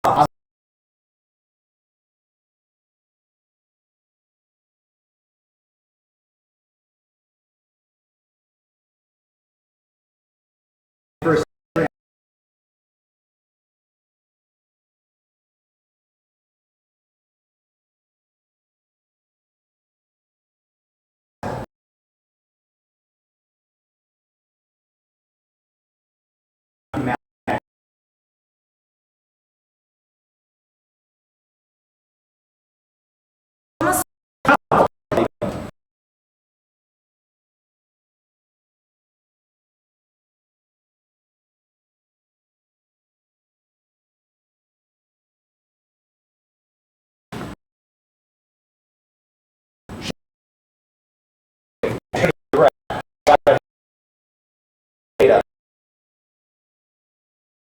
First.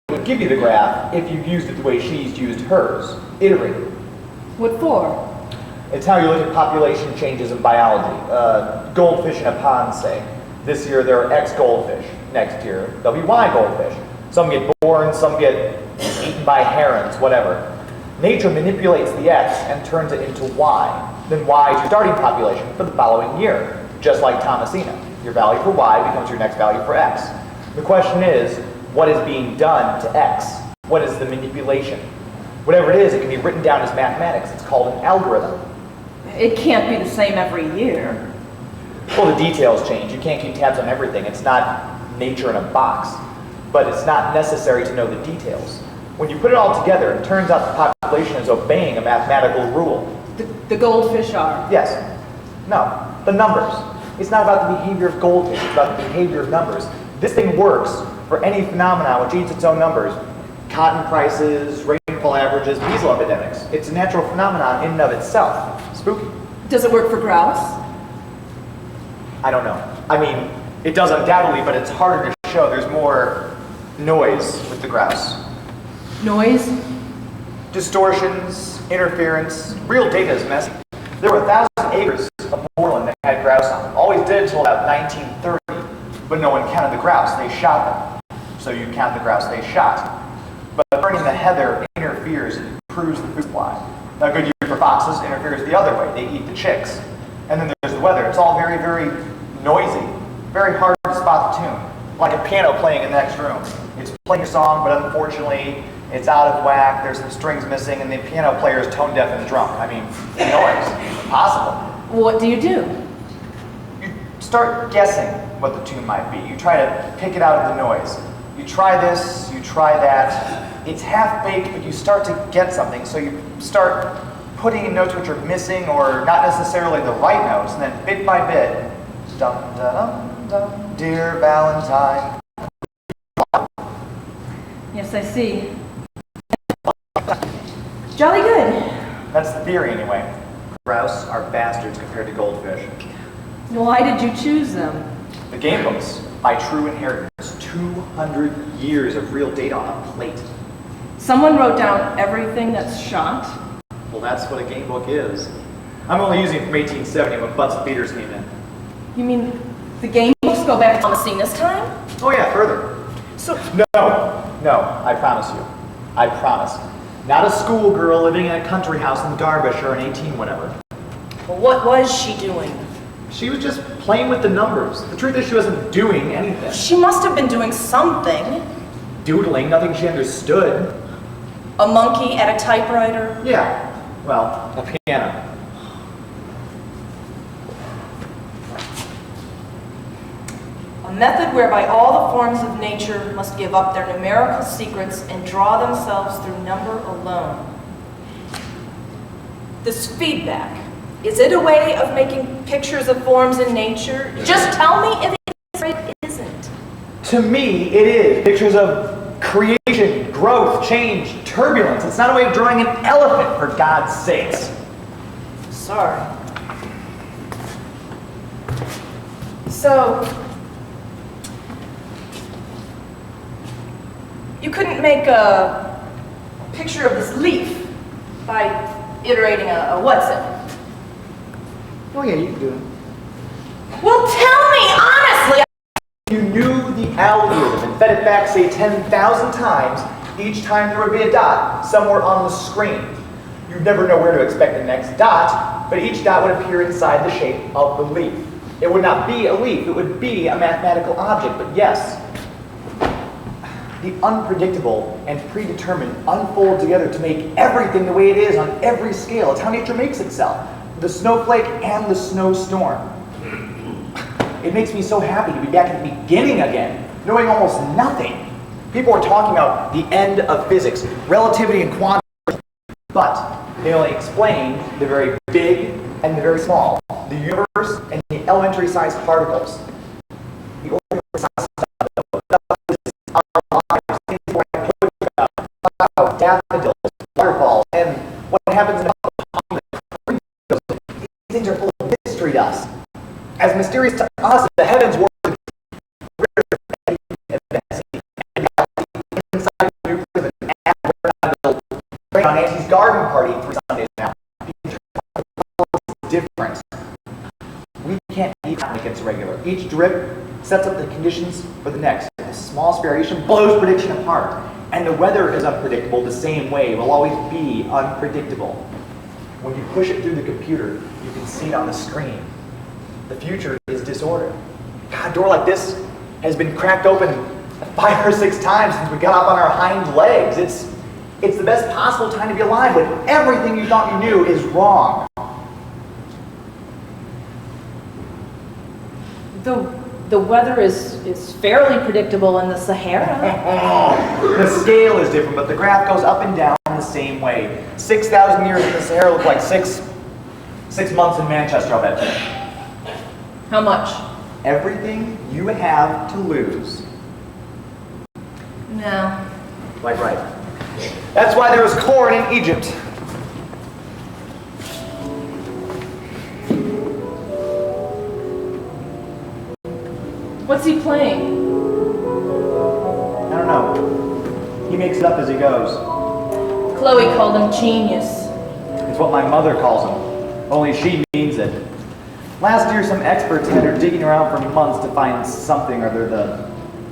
Would give you the graph if you used it the way she's used hers, iterated. What for? It's how you look at population changes in biology. Goldfish in a pond, say. This year there are X goldfish. Next year there'll be Y goldfish. Some get born, some get eaten by herons, whatever. Nature manipulates the X and turns it into Y. Then Y is your starting population for the following year. Just like Thomasina. Your value for Y becomes your next value for X. The question is, what is being done to X? What is the manipulation? Whatever it is, it can be written down as mathematics. It's called an algorithm. It can't be the same every year. Well, the details change. You can't keep tabs on everything. It's not nature in a box. But it's not necessary to know the details. When you put it all together, it turns out the population is obeying a mathematical rule. The goldfish are? Yes. No. The numbers. It's not about the behavior of goldfish. It's about the behavior of numbers. This thing works for any phenomenon which eats its own numbers. Cotton prices, rainfall averages, measles epidemics. It's a natural phenomenon in and of itself. Spooky. Does it work for grouse? I don't know. I mean, it does undoubtedly, but it's harder to show. There's more noise with the grouse. Noise? Distortions, interference. Real data is messy. There were 1,000 acres of moorland that had grouse on them. Always did until about 1930, but no one counted the grouse. They shot them. So you count the grouse they shot. But burning the heather interferes and improves the food supply. A good year for foxes interferes the other way. They eat the chicks. And then there's the weather. It's all very, very noisy. Very hard to spot the tune. Like a piano playing in the next room. It's playing a song, but unfortunately, it's out of whack. There's some strings missing, and the piano player is tone deaf and drunk. I mean, noise. Impossible. What do? You start guessing what the tune might be. You try to pick it out of the noise. You try this, you try that. It's half-baked, but you start to get something, so you start putting in notes which are missing or not necessarily the right notes, and then bit by bit, dum dum dum, dear Valentine. Yes, I see. Jolly good. That's the theory, anyway. Grouse are bastards compared to goldfish. Why did you choose them? The game books, by true inheritance, 200 years of real data on a plate. Someone wrote down everything that's shot? Well, that's what a game book is. I'm only using it from 1870 when butts and beaters came in. You mean the game books go back to Thomasina's time? Oh yeah, further. So No, I promise you. I promise. Not a schoolgirl living in a country house in Derbyshire in 18 whatever. Well, what was she doing? She was just playing with the numbers. The truth is she wasn't doing anything. She must have been doing something. Doodling, nothing she understood. A monkey at a typewriter? Yeah, well, a piano. A method whereby all the forms of nature must give up their numerical secrets and draw themselves through number alone. This feedback, is it a way of making pictures of forms in nature? Just tell me if it is or it isn't. To me, it is. Pictures of creation, growth, change, turbulence. It's not a way of drawing an elephant, for God's sakes. Sorry. So, you couldn't make a picture of this leaf by iterating a what's it? Oh yeah, you can do it. Well, tell me honestly! If you knew the algorithm and fed it back, say, 10,000 times, Each time there would be a dot somewhere on the screen. You'd never know where to expect the next dot, but each dot would appear inside the shape of the leaf. It would not be a leaf, it would be a mathematical object, but yes, the unpredictable and predetermined unfold together to make everything the way it is on every scale. It's how nature makes itself. The snowflake and the snowstorm. It makes me so happy to be back at the beginning again, knowing almost nothing. People are talking about the end of physics, relativity and quantum, but they only explain the very big and the very small, the universe and the elementary sized particles. The ordinary sized stuff is our lives, things like clouds, daffodils, waterfalls, and what happens in the these things are full of mystery to us. As mysterious to us as the heavens were inside the nucleus on Auntie's garden party 3 Sundays now. It's different. We can't even make it regular. Each drip sets up the conditions for the next. The smallest variation blows prediction apart. And the weather is unpredictable the same way. It will always be unpredictable. When you push it through the computer, you can see it on the screen. The future is disorder. God, a door like this has been cracked open 5 or 6 times since we got up on our hind legs. It's the best possible time to be alive, but everything you thought you knew is wrong. The weather is fairly predictable in the Sahara. The scale is different, but the graph goes up and down the same way. 6,000 years in the Sahara look like six months in Manchester, I'll bet. How much? Everything you have to lose. No. Like right. That's why there was corn in Egypt. What's he playing? I don't know. He makes it up as he goes. Chloe called him genius. It's what my mother calls him, only she means it. Last year, some experts had her digging around for months to find something or other, the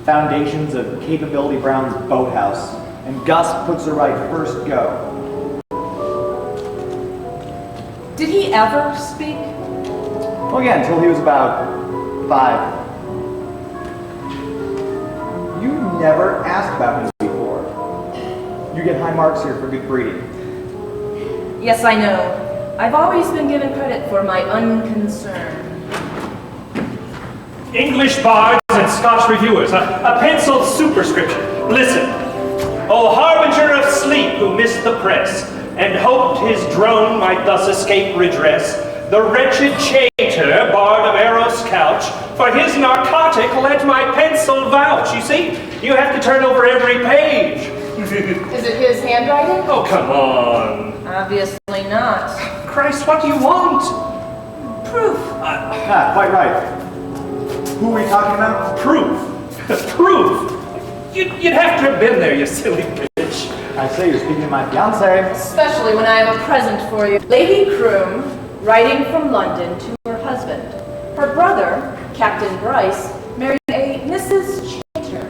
foundations of Capability Brown's boathouse, and Gus puts her right first go. Did he ever speak? Well, yeah, until he was about 5. You never asked about him before. You get high marks here for good breeding. Yes, I know. I've always been given credit for my unconcern. English bards and Scotch reviewers, a penciled superscription. Listen. O harbinger of sleep who missed the press, and hoped his drone might thus escape redress, the wretched Chater, bard of Eros' couch, for his narcotic let my pencil vouch. You see, you have to turn over every page. Is it his handwriting? Oh, come on. Obviously not. Christ, what do you want? Proof. Quite right. Who are we talking about? Proof. Proof. You'd have to have been there, you silly bitch. I say you're speaking to my fiancée. Especially when I have a present for you. Lady Croom, writing from London to her husband. Her brother, Captain Bryce, married a Mrs. Chater.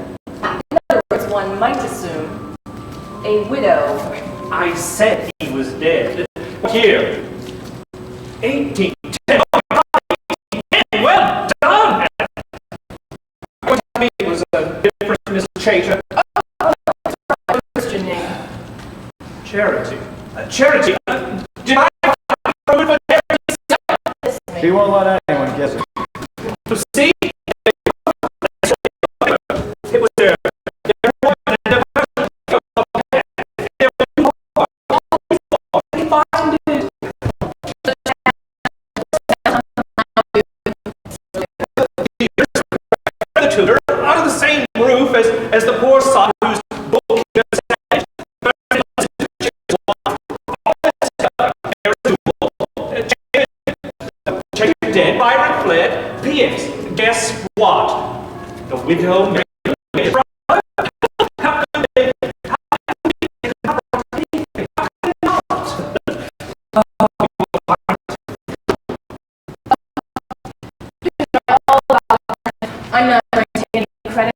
In other words, one might assume, a widow. I said he was dead. Here. 1810. Well done! What I mean was a different Miss Chater. Christian name. Charity. Charity. Did I prove it? She won't let anyone kiss her. See? It was there. Out of the same roof as the poor son whose book just dead, Byron fled. P.S. Guess what? The widow married a brother. How could they? I'm not going to take any credit.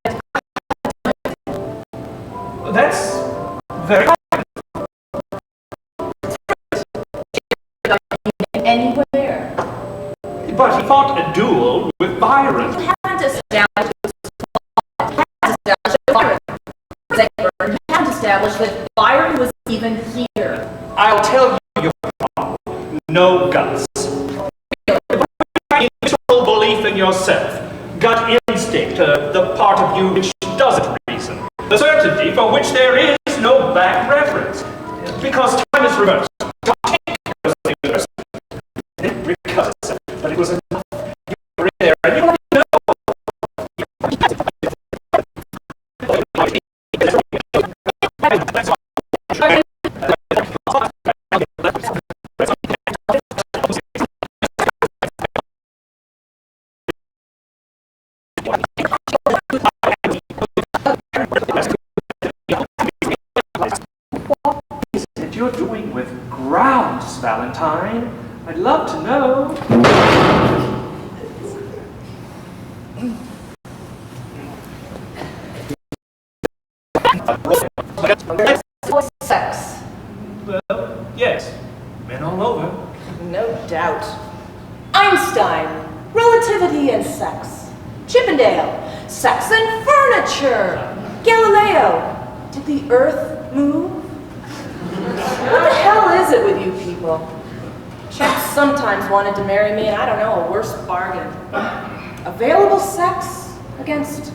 fought a duel with Byron. You haven't established Byron. You haven't established that Byron was even here. I'll tell you your problem. No guts. Initial belief in yourself. Gut instinct, the part of you which doesn't reason. The certainty for which there is no back reference. Because time is reversed. It recovers itself, but it was enough. You were there and you let me know. What is it you're doing with grouse, Valentine? I'd love to know. Sex. Well, yes. Men all over. No doubt. Einstein, relativity and sex. Chippendale, sex and furniture. Galileo, did the earth move? What the hell is it with you people? Chaps sometimes wanted to marry me, and I don't know, a worse bargain. Available sex against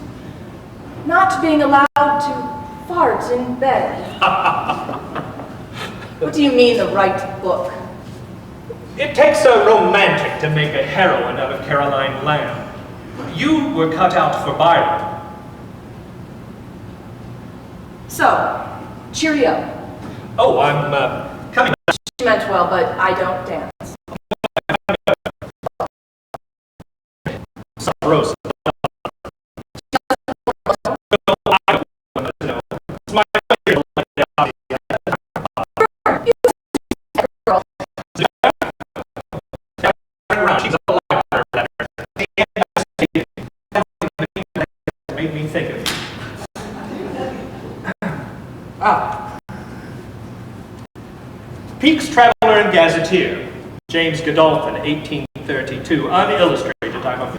not being allowed to fart in bed. What do you mean, the right book? It takes a romantic to make a heroine out of Caroline Lamb. You were cut out for Byron. So, cheerio. Oh, I'm coming back. She meant well, but I don't dance. Some rose. It's my she's a liar. Made me think of you. Peake's Traveler and Gazetteer, James Godolphin, 1832, unillustrated. I'm a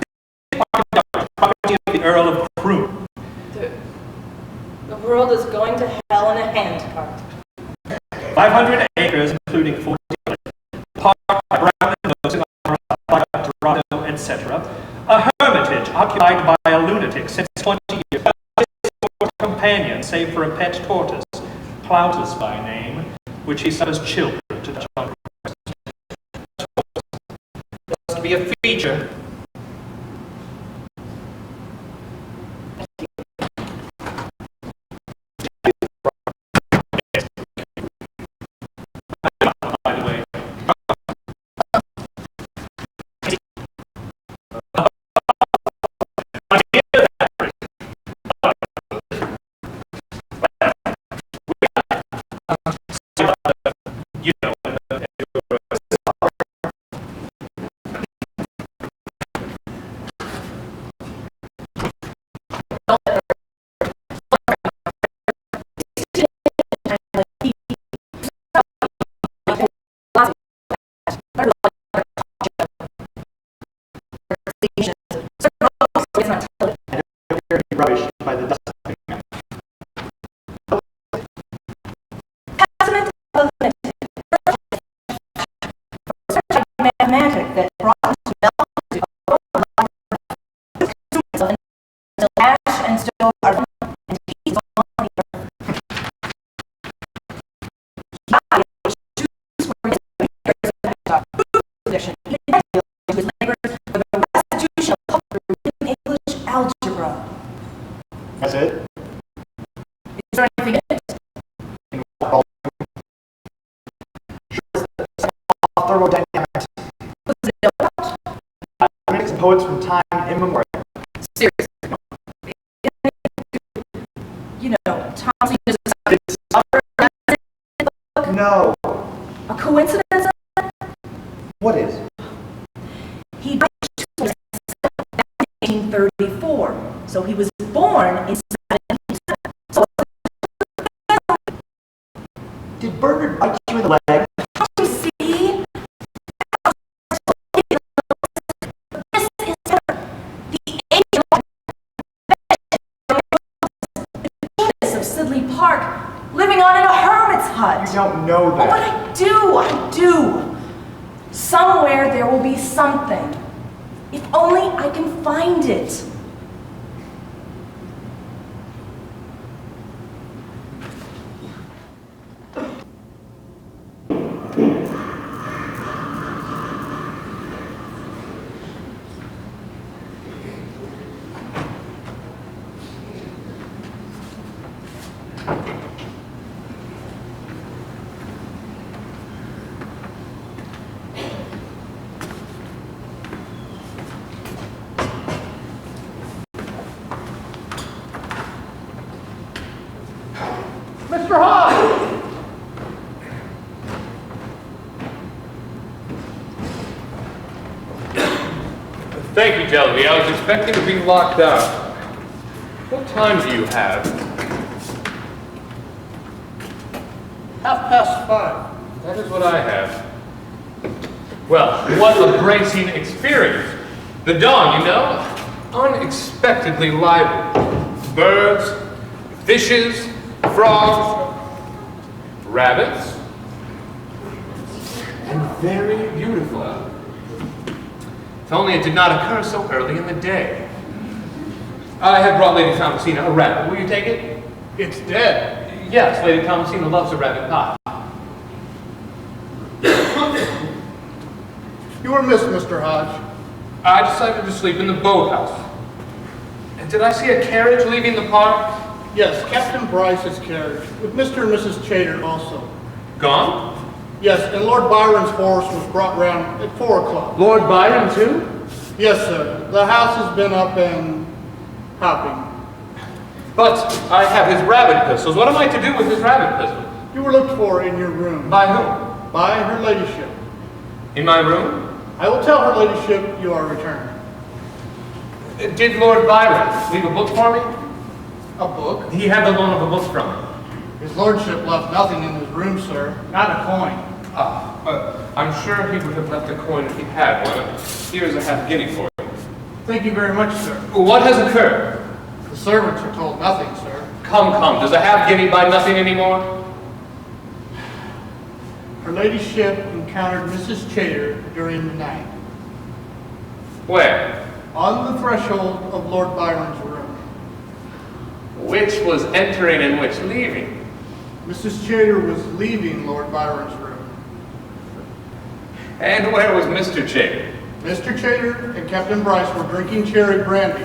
property of the Earl of Croom. The world is going to hell in a handcart. 500 acres, including 40 park, Brown and Rose, Dorado, etc. A hermitage occupied by a lunatic since 20 years. His companion, save for a pet tortoise, Plautus by name, which he sent as children to the John. Must be a feature. By the way. You know, rubbish by the dust. Mathematic that brought us to until ash and stove are and he's on the earth. His labors for the restitution of English algebra. That's it? Is there anything in it? Thermodynamics. What's it about? Mathematics and poets from time immemorial. Seriously. You know, Thomasina is No. a coincidence? What is? He died in 1834, so he was born in 1777. So Did Bernard bite you in the leg? you see, this something. If only I can find it. Mr. Hodge! Thank you, Jelly. I was expecting to be locked out. What time do you have? 5:30. That is what I have. Well, what a bracing experience. The dawn, you know, unexpectedly lively. Birds, fishes, frogs, rabbits, and very beautiful. If only it did not occur so early in the day. I have brought Lady Thomasina a rabbit. Will you take it? It's dead. Yes, Lady Thomasina loves a rabbit pie. You were missed, Mr. Hodge. I decided to sleep in the boathouse. And did I see a carriage leaving the park? Yes, Captain Bryce's carriage, with Mr. and Mrs. Scheider also. Gone? Yes, and Lord Byron's horse was brought round at 4 o'clock. Lord Byron, too? Yes, sir. The house has been up and hopping. But I have his rabbit pistols. What am I to do with his rabbit pistols? You were looked for in your room. By whom? By her ladyship. In my room? I will tell her ladyship you are returned. Did Lord Byron leave a book for me? A book? He had the loan of a book from me. His lordship left nothing in his room, sir. Not a coin. I'm sure he would have left a coin if he had one. Here's a half-guinea for you. Thank you very much, sir. What has occurred? The servants are told nothing, sir. Come, come. Does a half-guinea buy nothing anymore? Her ladyship encountered Mrs. Scheider during the night. Where? On the threshold of Lord Byron's room. Which was entering and which leaving? Mrs. Scheider was leaving Lord Byron's room. And where was Mr. Scheider? Mr. Scheider and Captain Bryce were drinking cherry brandy.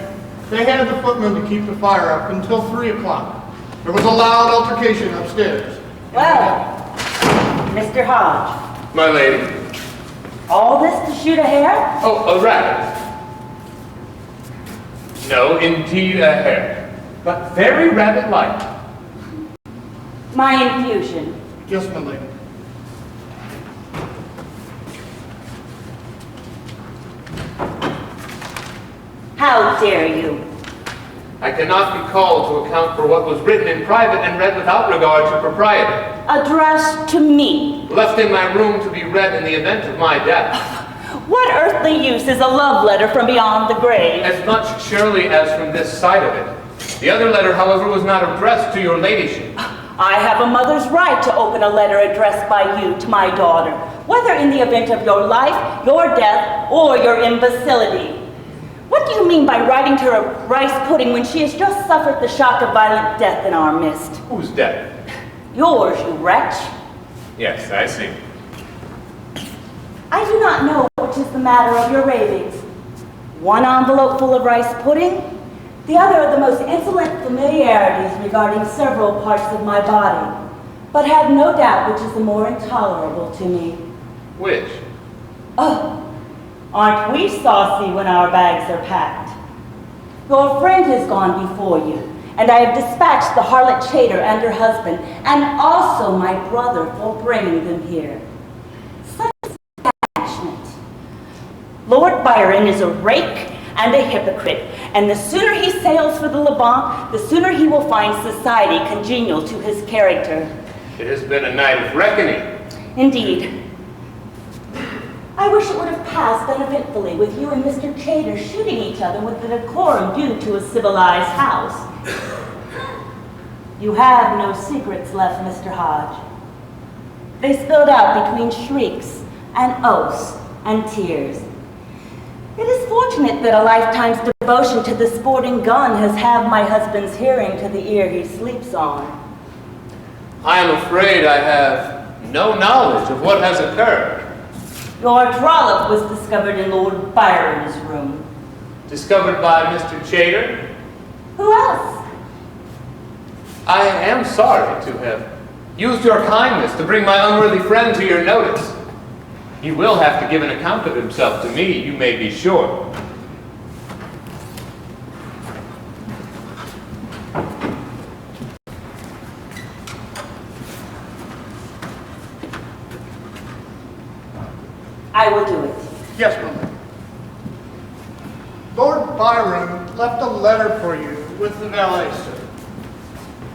They had the footman to keep the fire up until 3 o'clock. There was a loud altercation upstairs. Well, Mr. Hodge, My lady? all this to shoot a hare? Oh, a rabbit. No, indeed a hare. But very rabbit-like. My infusion. Yes, my lady. How dare you? I cannot be called to account for what was written in private and read without regard to propriety. Addressed to me. Left in my room to be read in the event of my death. What earthly use is a love letter from beyond the grave? As much surely as from this side of it. The other letter, however, was not addressed to your ladyship. I have a mother's right to open a letter addressed by you to my daughter, whether in the event of your life, your death, or your imbecility. What do you mean by writing to her rice pudding when she has just suffered the shock of violent death in our midst? Whose death? Yours, you wretch. Yes, I see. I do not know which is the matter of your ravings. One envelope full of rice pudding, the other of the most insolent familiarities regarding several parts of my body, but have no doubt which is the more intolerable to me. Which? Oh, aren't we saucy when our bags are packed? Your friend has gone before you, and I have dispatched the harlot Scheider and her husband, and also my brother for bringing them here. Such attachment. Lord Byron is a rake and a hypocrite, and the sooner he sails for the Levant, the sooner he will find society congenial to his character. It has been a night of reckoning. Indeed. I wish it would have passed uneventfully with you and Mr. Scheider shooting each other with the decorum due to a civilized house. You have no secrets left, Mr. Hodge. They spilled out between shrieks and oaths and tears. It is fortunate that a lifetime's devotion to the sporting gun has halved my husband's hearing to the ear he sleeps on. I am afraid I have no knowledge of what has occurred. Your trollop was discovered in Lord Byron's room. Discovered by Mr. Chater? Who else? I am sorry to have used your kindness to bring my unworthy friend to your notice. He will have to give an account of himself to me, you may be sure. I will do it. Yes, my lord. Lord Byron left a letter for you with the valet, sir.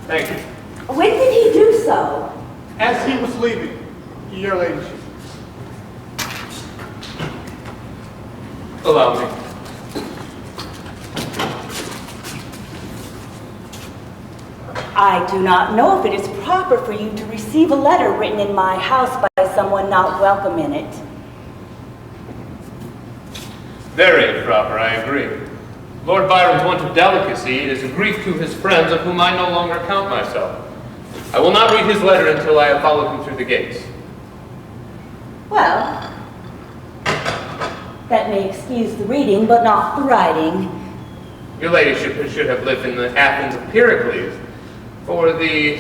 Thank you. When did he do so? As he was leaving, your ladyship. Allow me. I do not know if it is proper for you to receive a letter written in my house by someone not welcome in it. Very improper, I agree. Lord Byron's want of delicacy is a grief to his friends, of whom I no longer count myself. I will not read his letter until I have followed him through the gates. Well, that may excuse the reading, but not the writing. Your ladyship should have lived in the Athens of Pericles, for the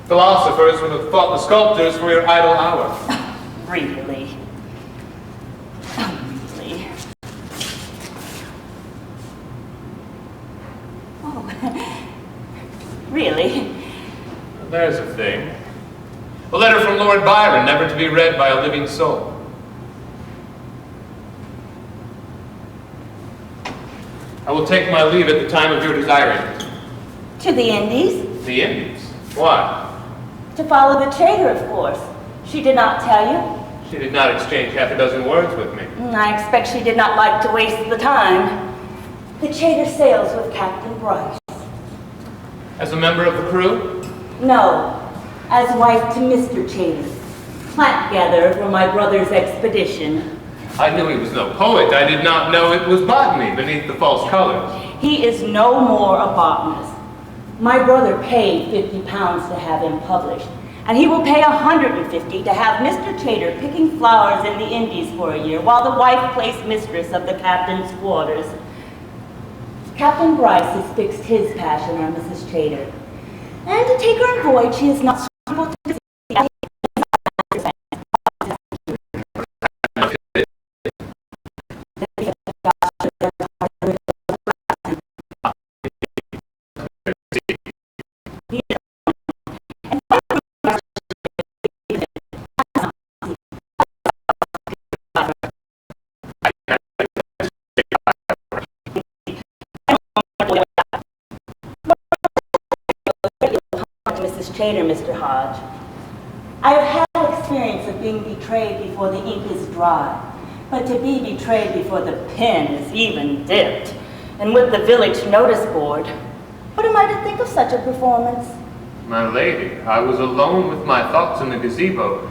philosophers would have thought the sculptors were your idle hour. Really? Really? Oh, really? There's a thing. A letter from Lord Byron, never to be read by a living soul. I will take my leave at the time of your desiring it. To the Indies? The Indies? Why? To follow the Chater, of course. She did not tell you? She did not exchange half a dozen words with me. I expect she did not like to waste the time. The Chater sails with Captain Bryce. As a member of the crew? No, as wife to Mr. Chater, plant gatherer for my brother's expedition. I knew he was no poet. I did not know it was botany beneath the false colors. He is no more a botanist. My brother paid £50 to have him published, and he will pay £150 to have Mr. Chater picking flowers in the Indies for a year while the wife plays mistress of the captain's quarters. Captain Bryce has fixed his passion on Mrs. Chater, and to take her on voyage she is not suitable to see. Mrs. Chater, Mr. Hodge. I have had experience of being betrayed before the ink is dry, but to be betrayed before the pen is even dipped, and with the village notice board, what am I to think of such a performance? My lady, I was alone with my thoughts in the gazebo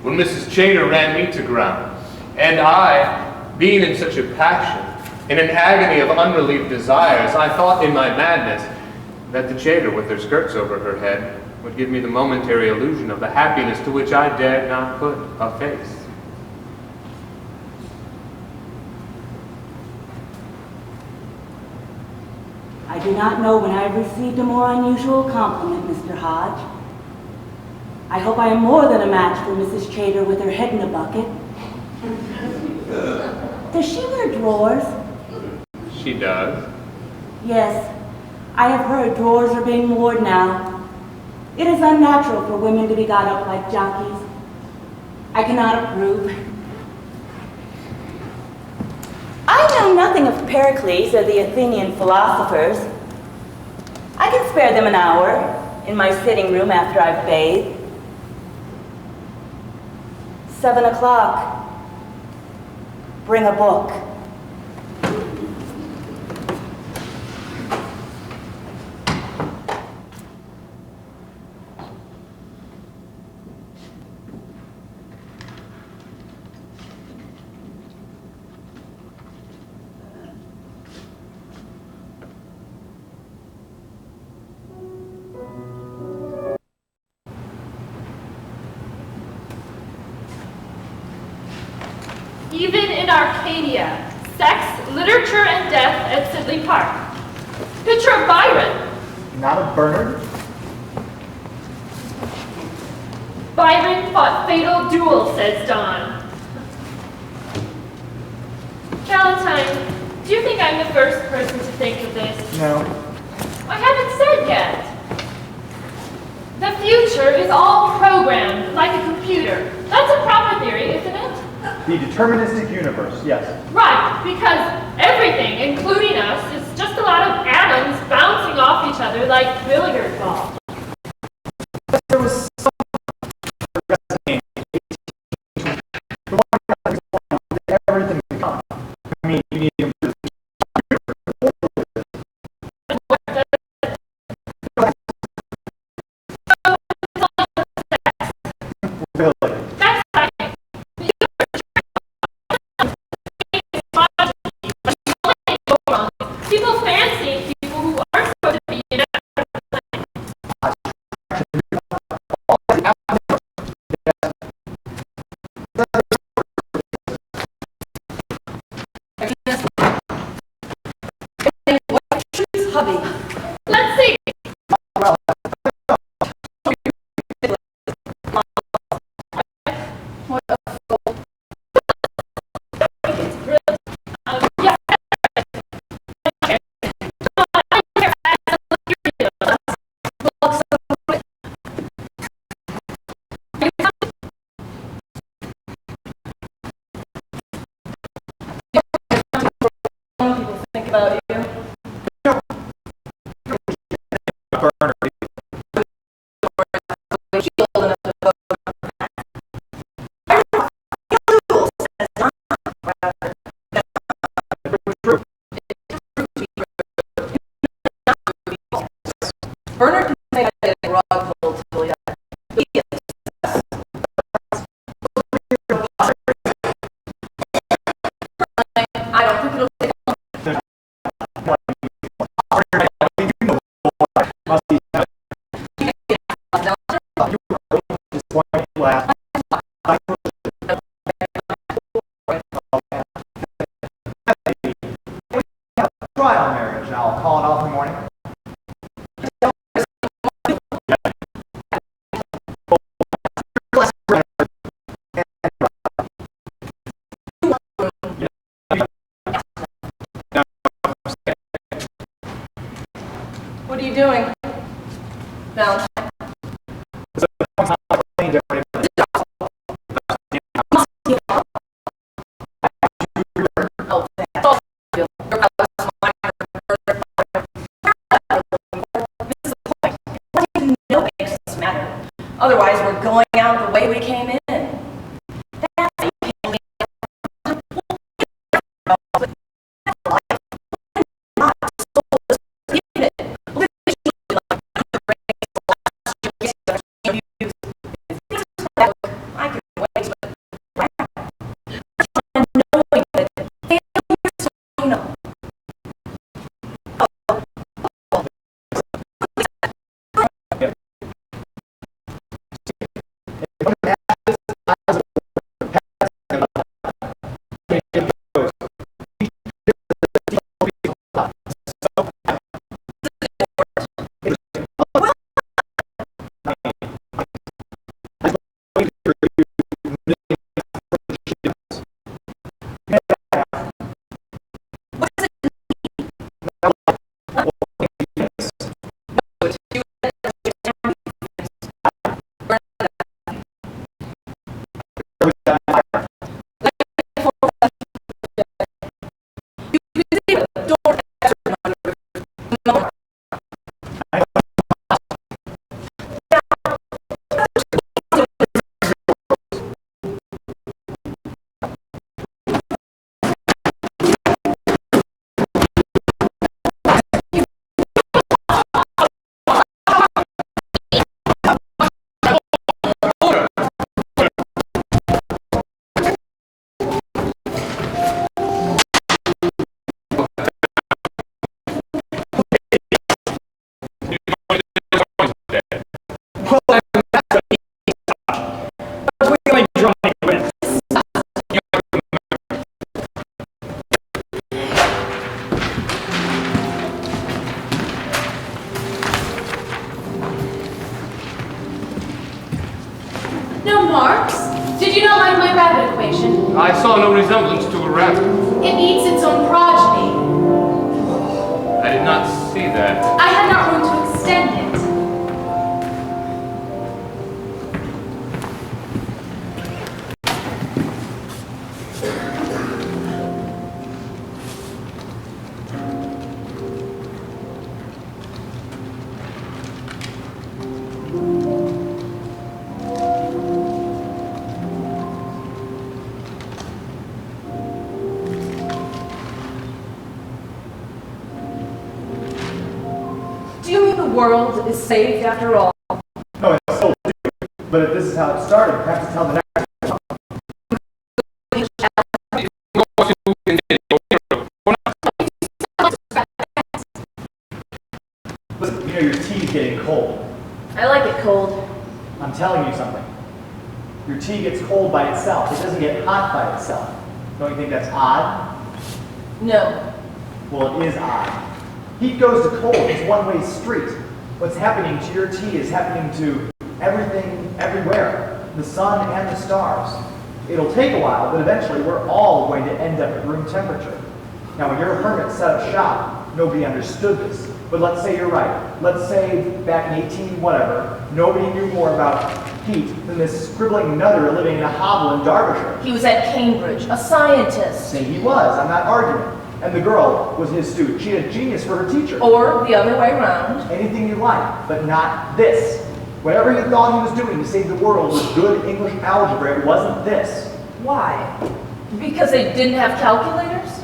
when Mrs. Chater ran me to ground, and I, being in such a passion, in an agony of unrelieved desires, I thought in my madness that the Chater, with her skirts over her head, would give me the momentary illusion of the happiness to which I dared not put a face. I do not know when I have received a more unusual compliment, Mr. Hodge. I hope I am more than a match for Mrs. Chater with her head in a bucket. Does she wear drawers? She does. Yes, I have heard drawers are being worn now. It is unnatural for women to be got up like jockeys. I cannot approve. I know nothing of Pericles or the Athenian philosophers. I can spare them an hour in my sitting room after I've bathed. 7 o'clock. Bring a book. even in Arcadia. Sex, literature, and death at Sidley Park. Picture of Byron. Not of Bernard? Byron fought fatal duel, says Don. Valentine, do you think I'm the first person to think of this? No. I haven't said yet. The future is all programmed like a computer. That's a proper theory, isn't it? The deterministic universe, yes. Right, because everything, including us, is just a lot of atoms bouncing off each other like billiard balls. There was some everything becomes. I mean, you need to People fancy people who aren't supposed to be in it. Hubby. Let's see. People think about you. Bernard can say I did a rug pull till he I don't think it'll take trial marriage, and I'll call it off in the morning. What are you doing? Valentine. Oh, that's all. This is the point. No makes us matter. Otherwise, we're going out the way we came in. I can wait, but knowing that you know. I saw no resemblance to a rabbit. It eats its own progeny. I did not see that. I had not room to extend it. Do you mean the world is saved after all? No, it's still due. But if this is how it started, perhaps it's how the next. Listen, you know your tea's getting cold. I like it cold. I'm telling you something. Your tea gets cold by itself. It doesn't get hot by itself. Don't you think that's odd? No. Well, it is odd. Heat goes to cold. It's a one-way street. What's happening to your tea is happening to everything, everywhere. The sun and the stars. It'll take a while, but eventually we're all going to end up at room temperature. Now, when your hermit set up shop, nobody understood this. But let's say you're right. Let's say back in 18 whatever, nobody knew more about heat than this scribbling nuther living in a hovel in Derbyshire. He was at Cambridge, a scientist. Say he was. I'm not arguing. And the girl was his student. She had genius for her teacher. Or the other way around. Anything you like, but not this. Whatever he thought he was doing to save the world with good English algebra, it wasn't this. Why? Because they didn't have calculators?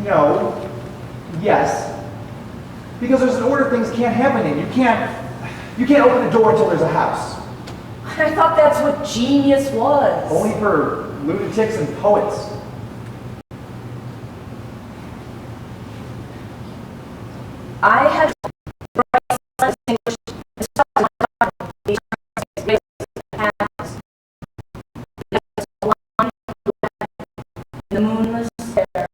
No. Yes. Because there's an order things can't happen in. You can't open the door until there's a house. I thought that's what genius was. Only for lunatics and poets. I had English the moonless air.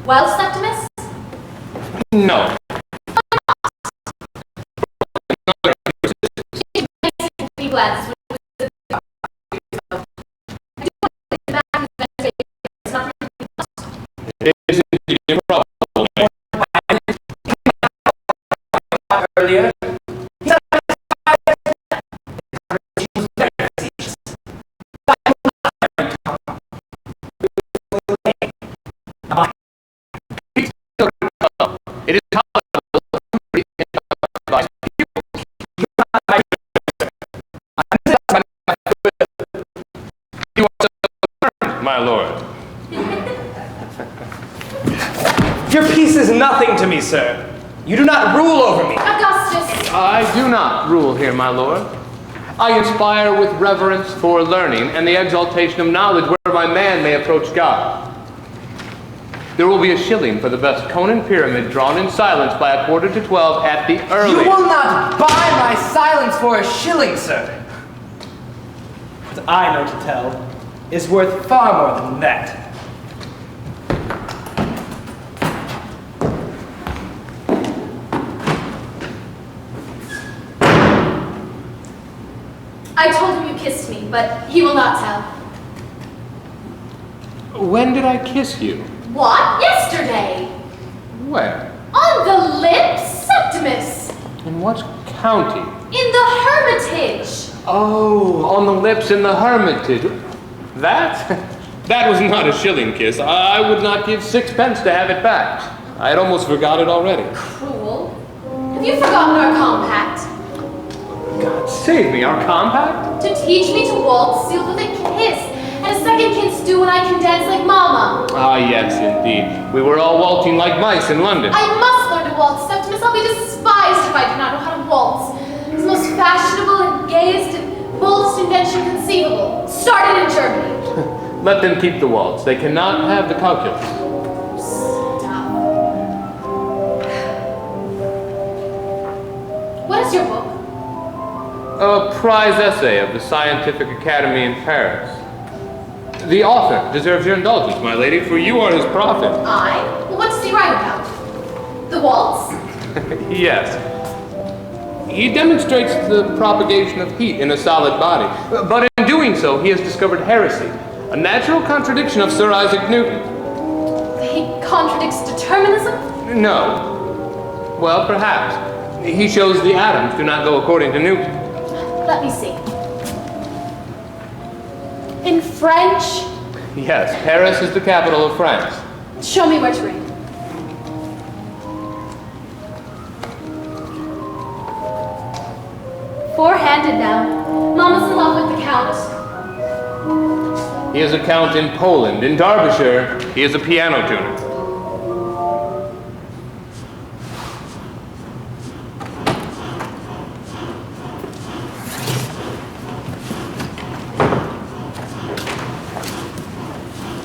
Well, Septimus? No. It is indeed improbable. Earlier. It is my lord. Your peace is nothing to me, sir. You do not rule over me. Augustus! I do not rule here, my lord. I inspire with reverence for learning and the exaltation of knowledge whereby man may approach God. There will be a shilling for the best cone and pyramid drawn in silence by 11:45 at the earliest. You will not buy my silence for a shilling, sir. What I know to tell is worth far more than that. I told him you kissed me, but he will not tell. When did I kiss you? What? Yesterday! Where? On the lips, Septimus! In what county? In the Hermitage! Oh, on the lips in the Hermitage. That was not a shilling kiss. I would not give 6 pence to have it back. I had almost forgot it already. Cruel. Have you forgotten our compact? God save me, our compact? To teach me to waltz sealed with a kiss, and a second kiss do when I can dance like Mama. Ah, yes, indeed. We were all waltzing like mice in London. I must learn to waltz, Septimus. I'll be despised if I do not know how to waltz. It's the most fashionable and gayest and boldest invention conceivable. Started in Germany. Let them keep the waltz. They cannot have the calculus. Stop. What's your book? A prize essay of the Scientific Academy in Paris. The author deserves your indulgence, my lady, for you are his prophet. I? Well, what does he write about? The waltz? Yes. He demonstrates the propagation of heat in a solid body, but in doing so, he has discovered heresy, a natural contradiction of Sir Isaac Newton. He contradicts determinism? No. Well, perhaps. He shows the atoms do not go according to Newton. Let me see. In French? Yes, Paris is the capital of France. Show me where to read. Four-handed now. Mama's in love with the Count. He is a count in Poland. In Derbyshire, he is a piano tuner.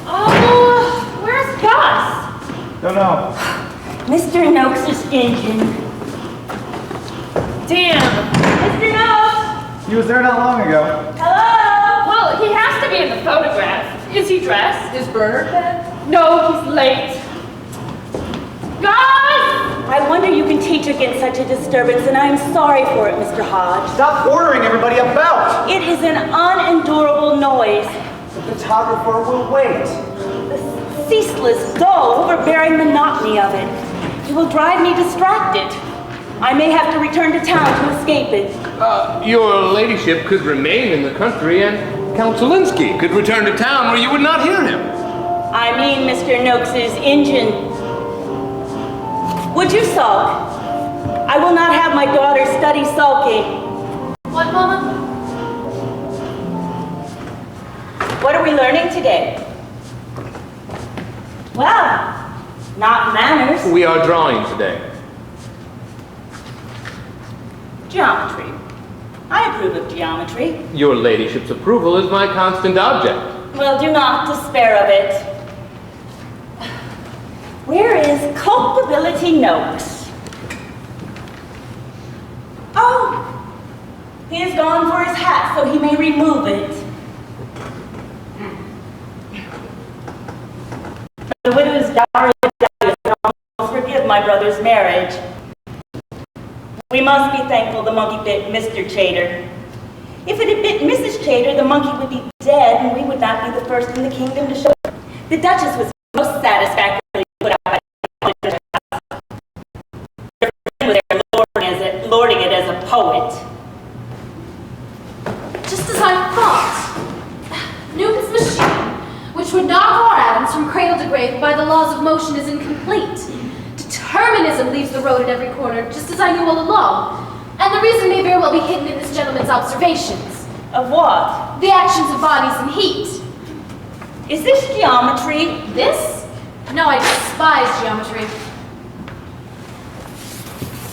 Oh, where's Gus? Don't know. Mr. Noakes' engine. Damn. Mr. Noakes! He was there not long ago. Hello? Well, he has to be in the photograph. Is he dressed? Is Bernard dead? No, he's late. Guys! I wonder you can teach against such a disturbance, and I am sorry for it, Mr. Hodge. Stop ordering everybody about. It is an unendurable noise. The photographer will wait. The ceaseless, dull, overbearing monotony of it. It will drive me distracted. I may have to return to town to escape it. Your ladyship could remain in the country, and Count Zielinski could return to town where you would not hear him. I mean Mr. Noakes' engine. Would you sulk? I will not have my daughter study sulking. What, Mama? What are we learning today? Well, not manners. We are drawing today. Geometry. I approve of geometry. Your ladyship's approval is my constant object. Well, do not despair of it. Where is Culpability Noakes? Oh, he has gone for his hat so he may remove it. The widow's dowry and almost forgive my brother's marriage. We must be thankful the monkey bit Mr. Chater. If it had bit Mrs. Chater, the monkey would be dead and we would not be the first in the kingdom to show it. The Duchess was most satisfactorily put out by the lording it as a poet. Just as I thought. Newton's machine, which would knock our atoms from cradle to grave by the laws of motion, is incomplete. Determinism leaves the road at every corner, just as I knew all along. And the reason may very well be hidden in this gentleman's observations. Of what? The actions of bodies and heat. Is this geometry? This? No, I despise geometry.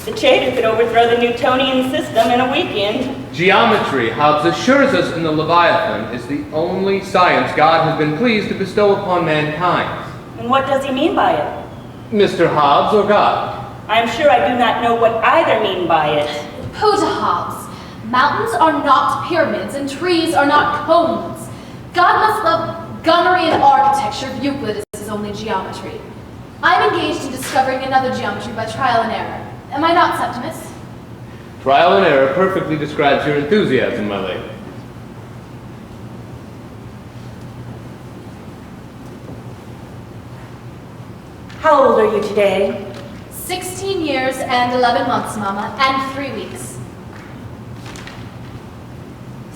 The Chater could overthrow the Newtonian system in a weekend. Geometry, Hobbes assures us in the Leviathan, is the only science God has been pleased to bestow upon mankind. And what does he mean by it? Mr. Hobbes or God? I'm sure I do not know what either mean by it. Pooh to Hobbes. Mountains are not pyramids, and trees are not cones. God must love gunnery and architecture if Euclid is his only geometry. I'm engaged in discovering another geometry by trial and error. Am I not, Septimus? Trial and error perfectly describes your enthusiasm, my lady. How old are you today? 16 years and 11 months, Mama, and 3 weeks.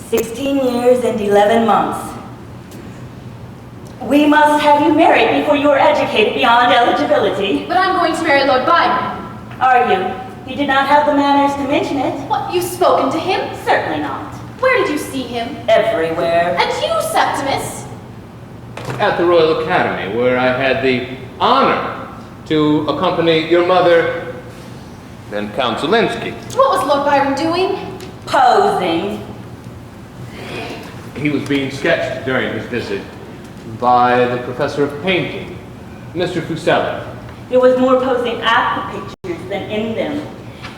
16 years and 11 months. We must have you married before you are educated beyond eligibility. But I'm going to marry Lord Byron. Are you? He did not have the manners to mention it. What, you've spoken to him? Certainly not. Where did you see him? Everywhere. And you, Septimus? At the Royal Academy, where I had the honor to accompany your mother, then Count Zielinski. What was Lord Byron doing? Posing. He was being sketched during his visit by the professor of painting, Mr. Fuseli. There was more posing at the pictures than in them.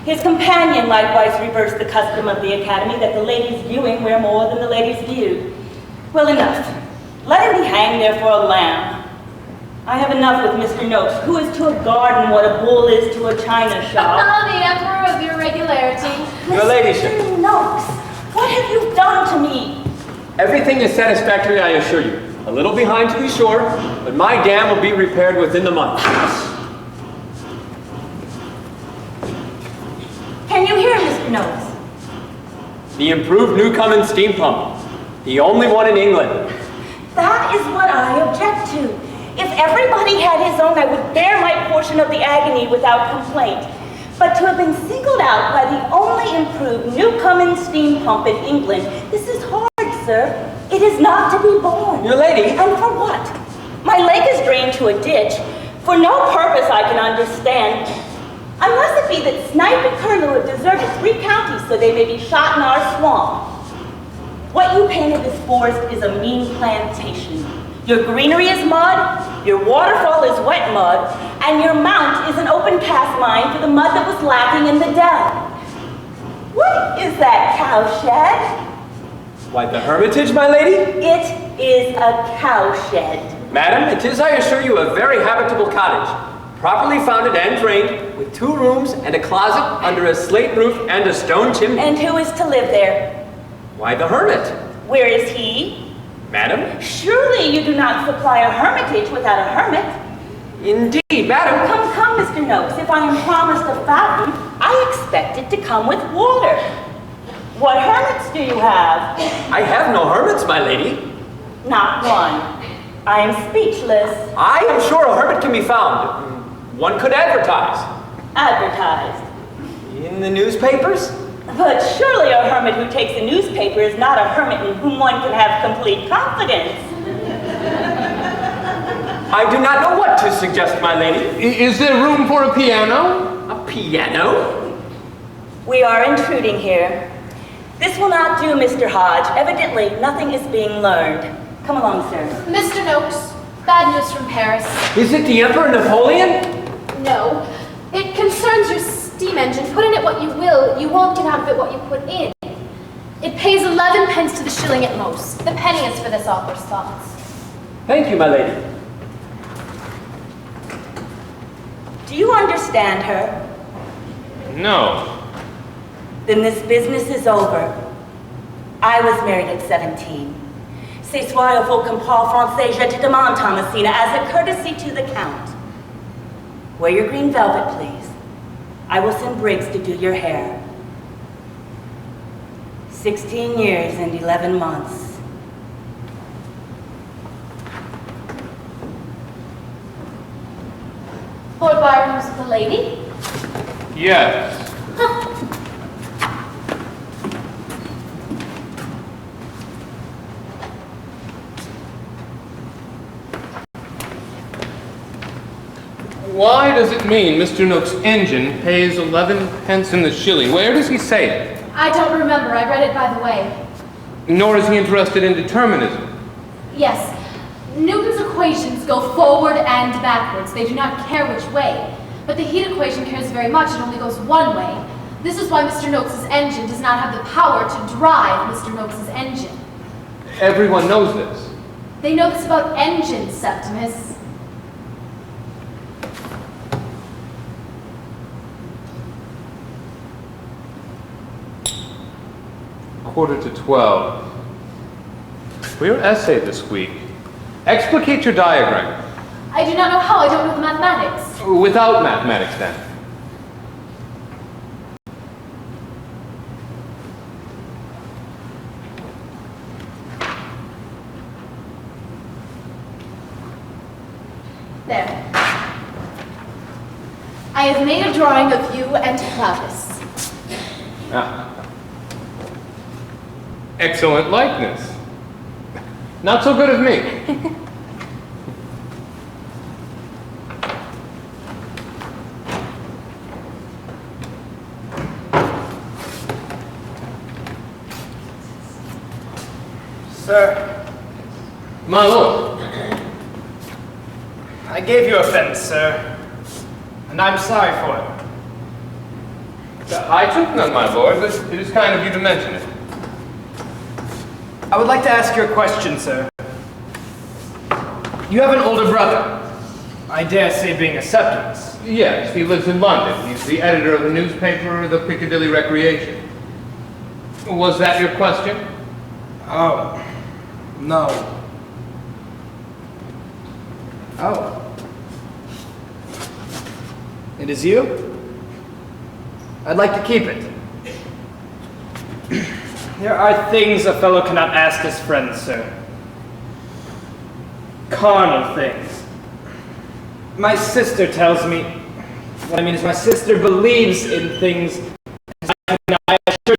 His companion likewise reversed the custom of the academy that the ladies viewing wear more than the ladies viewed. Well, enough. Let him be hanged there for a lamb. I have enough with Mr. Noakes, who is to a garden what a bull is to a china shop. Ah, the emperor of irregularity. Your ladyship. Mr. Noakes, what have you done to me? Everything is satisfactory, I assure you. A little behind to be sure, but my dam will be repaired within the month. Can you hear, Mr. Noakes? The improved Newcomen steam pump. The only one in England. That is what I object to. If everybody had his own, I would bear my portion of the agony without complaint. But to have been singled out by the only improved Newcomen steam pump in England, this is hard, sir. It is not to be borne. Your lady. And for what? My lake is drained to a ditch. For no purpose I can understand. Unless it be that Snipe and Curlew have deserted 3 counties so they may be shot in our swamp. What you painted this forest is a mean plantation. Your greenery is mud, your waterfall is wet mud, and your mount is an open cast mine for the mud that was lacking in the dell. What is that cowshed? Why, the hermitage, my lady? It is a cowshed. Madam, it is, I assure you, a very habitable cottage. Properly founded and drained, with 2 rooms and a closet under a slate roof and a stone chimney. And who is to live there? Why, the hermit. Where is he? Madam? Surely you do not supply a hermitage without a hermit. Indeed, madam. Come, come, Mr. Noakes. If I am promised a fountain, I expect it to come with water. What hermits do you have? I have no hermits, my lady. Not one. I am speechless. I am sure a hermit can be found. One could advertise. Advertised. In the newspapers? But surely a hermit who takes a newspaper is not a hermit in whom one can have complete confidence. I do not know what to suggest, my lady. Is there room for a piano? A piano? We are intruding here. This will not do, Mr. Hodge. Evidently, nothing is being learned. Come along, sir. Mr. Noakes, bad news from Paris. Is it the Emperor Napoleon? No. It concerns your steam engine. Put in it what you will, you won't get out of it what you put in. It pays 11 pence to the shilling at most. The penny is for this author's thoughts. Thank you, my lady. Do you understand her? No. Then this business is over. I was married at 17. C'est soit il faut qu'on parle français, je te demande, Thomasina, as a courtesy to the Count. Wear your green velvet, please. I will send Briggs to do your hair. 16 years and 11 months. Lord Byron was with the lady? Yes. Why does it mean Mr. Noakes' engine pays 11 pence in the shilling? Where does he say it? I don't remember. I read it by the way. Nor is he interested in determinism. Yes. Newton's equations go forward and backwards. They do not care which way. But the heat equation cares very much. It only goes one way. This is why Mr. Noakes' engine does not have the power to drive Mr. Noakes' engine. Everyone knows this. They know this about engines, Septimus. Quarter to 12. For your essay this week, explicate your diagram. I do not know how. I don't know the mathematics. Without mathematics, then. There. I have made a drawing of you and Claudius. Ah. Excellent likeness. Not so good of me. Sir, My lord. I gave you offense, sir, and I'm sorry for it. I took none, my lord, but it is kind of you to mention it. I would like to ask you a question, sir. You have an older brother. I dare say being a septimus. Yes, he lives in London. He's the editor of the newspaper, the Piccadilly Recreation. Was that your question? Oh, no. Oh. It is you? I'd like to keep it. There are things a fellow cannot ask his friends, sir. Carnal things. My sister tells me, what I mean is my sister believes in things I assure you.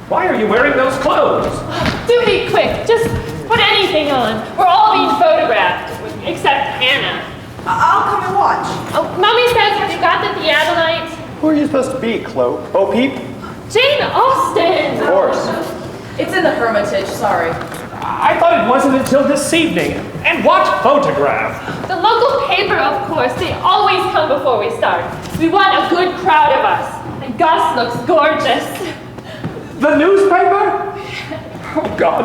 Why are you wearing those clothes? Do be quick. Just put anything on. We're all being photographed, except Hannah. I'll come and watch. Oh, Mommy says, have you got the theodolite? Who are you supposed to be, Chloe? Bo Peep? Jane Austen. Of course. It's in the Hermitage, sorry. I thought it wasn't until this evening. And what photograph? The local paper, of course. They always come before we start. We want a good crowd of us. And Gus looks gorgeous. The newspaper? Oh, God.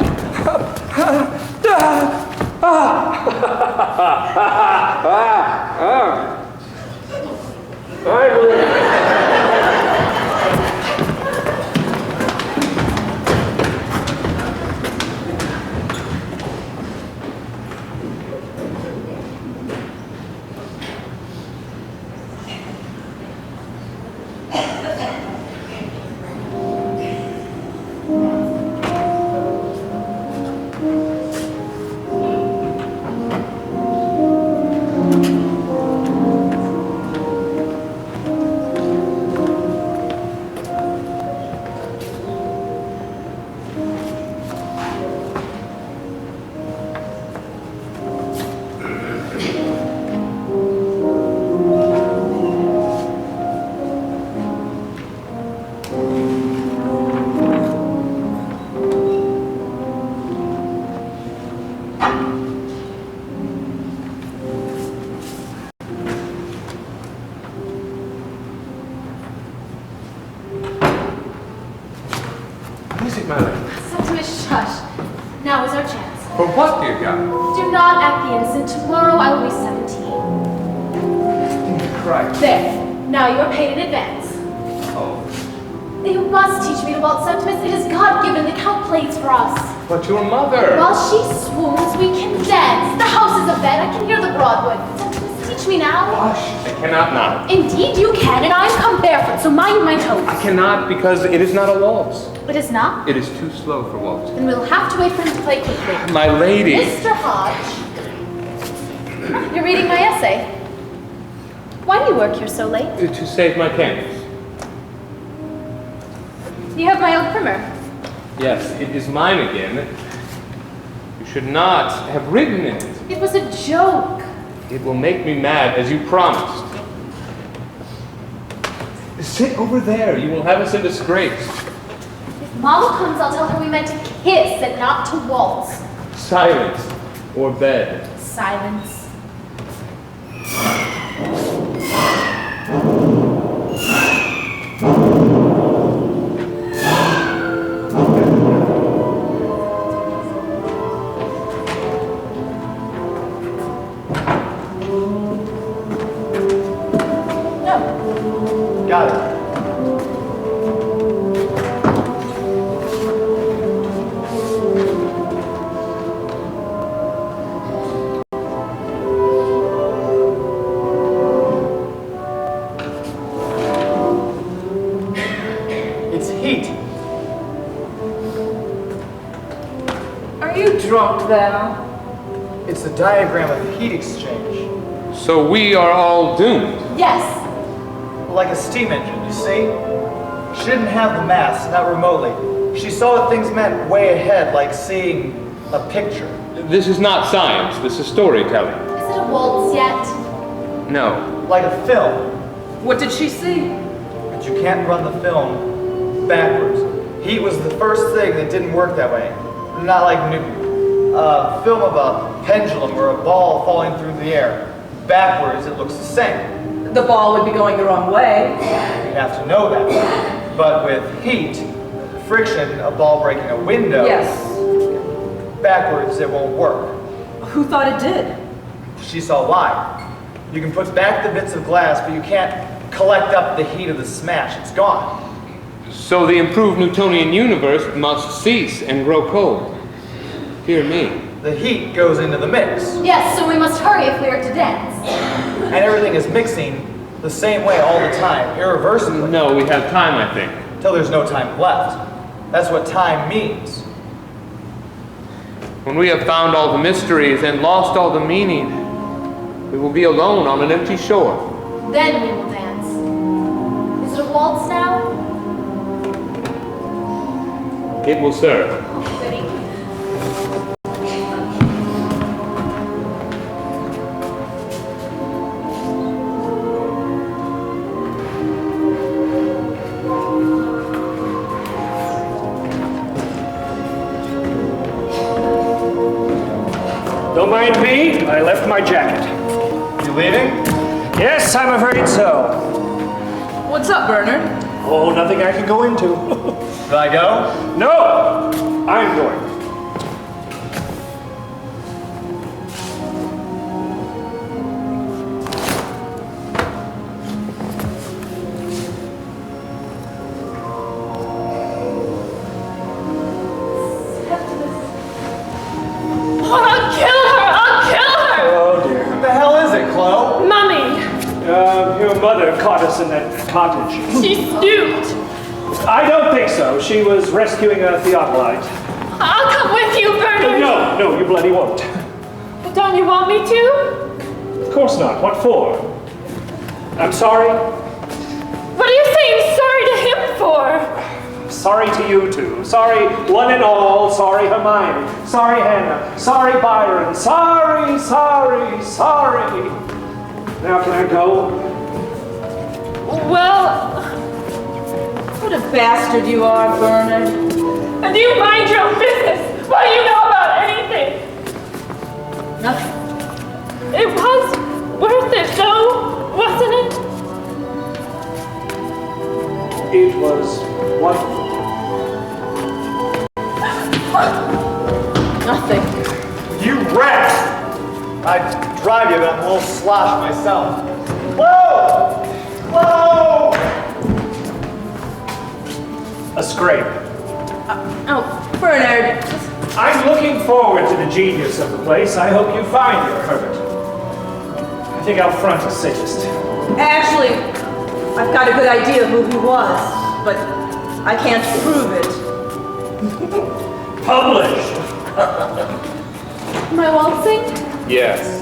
What is it, my lady? Septimus, shush. Now is our chance. For what, dear God? Do not act the innocent. Tomorrow I will be 17. Christ. There. Now you are paid in advance. Oh. You must teach me to waltz, Septimus. It is God-given. The Count plays for us. But your mother. While she swoons, we can dance. The house is a bed. I can hear the Broadwood. Septimus, teach me now. Hush. I cannot now. Indeed you can, and I am come barefoot, so mind my toes. I cannot because it is not a waltz. It is not? It is too slow for waltz. Then we'll have to wait for him to play quickly. My lady. Mr. Hodge. You're reading my essay. Why do you work here so late? To save my canvas. You have my old primer. Yes, it is mine again. You should not have written in it. It was a joke. It will make me mad, as you promised. Sit over there. You will have us in disgrace. If Mama comes, I'll tell her we meant to kiss and not to waltz. Silence or bed. Silence. Got it. It's heat. Are you drunk then? It's the diagram of heat exchange. So we are all doomed. Yes. Like a steam engine, you see? She didn't have the math, not remotely. She saw what things meant way ahead, like seeing a picture. This is not science. This is storytelling. Is it a waltz yet? No. Like a film. What did she see? But you can't run the film backwards. Heat was the first thing that didn't work that way. Not like Newton. A film of a pendulum or a ball falling through the air. Backwards, it looks the same. The ball would be going the wrong way. You have to know that. But with heat, friction, a ball breaking a window, Yes. backwards it won't work. Who thought it did? She saw why. You can put back the bits of glass, but you can't collect up the heat of the smash. It's gone. So the improved Newtonian universe must cease and grow cold. Dear me. The heat goes into the mix. Yes, so we must hurry if we are to dance. And everything is mixing the same way all the time, irreversibly. No, we have time, I think. Till there's no time left. That's what time means. When we have found all the mysteries and lost all the meaning, we will be alone on an empty shore. Then we will dance. Is it a waltz now? It will serve. Goody. Don't mind me, I left my jacket. You leaving? Yes, I'm afraid so. What's up, Bernard? Oh, nothing I can go into. Should I go? No, I'm going. I'll kill her! I'll kill her! Oh dear. What the hell is it, Chloe? Mummy, Your mother caught us in that cottage. she stooped. I don't think so. She was rescuing a Theodolite. I'll come with you, Bernard. No, you bloody won't. But don't you want me to? Of course not. What for? I'm sorry. What are you saying sorry to him for? Sorry to you two. Sorry, one and all. Sorry, Hermione. Sorry, Hannah. Sorry, Byron. Sorry. Now can I go? Well, What a bastard you are, Bernard. and do you mind your own business? What do you know about anything? Nothing. It was worth it, though, wasn't it? It was wonderful. full slosh myself. Whoa! Whoa! A scrape. Oh, Bernard. I'm looking forward to the genius of the place. I hope you find your hermit. I think out front is safest. Actually, I've got a good idea who he was, but I can't prove it. Published. Am I waltzing? Yes.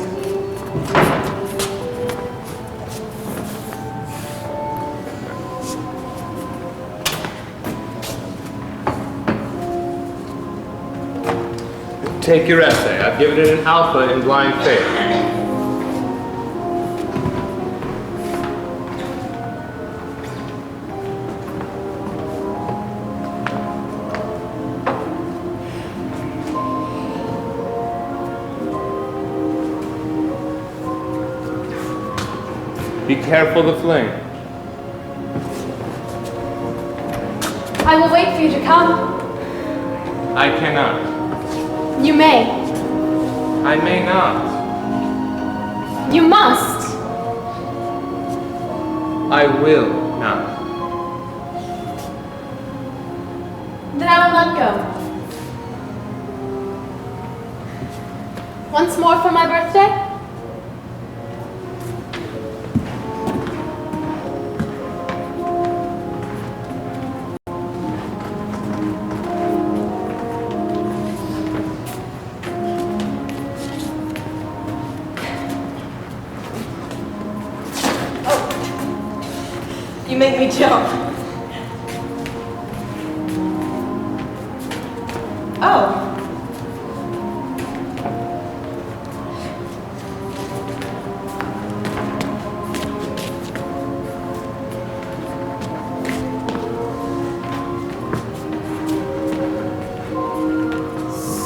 Take your essay. I've given it an alpha in blind faith. Be careful the flame. I will wait for you to come. I cannot. You may. I may not. You must. I will not. Then I will not go. Once more for my birthday? You make me jump. Oh.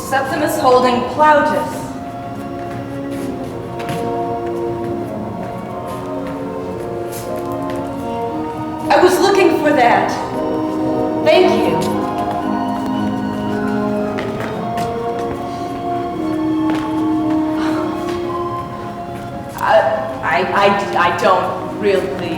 Septimus holding Plautus. I was looking for that. Thank you. I don't really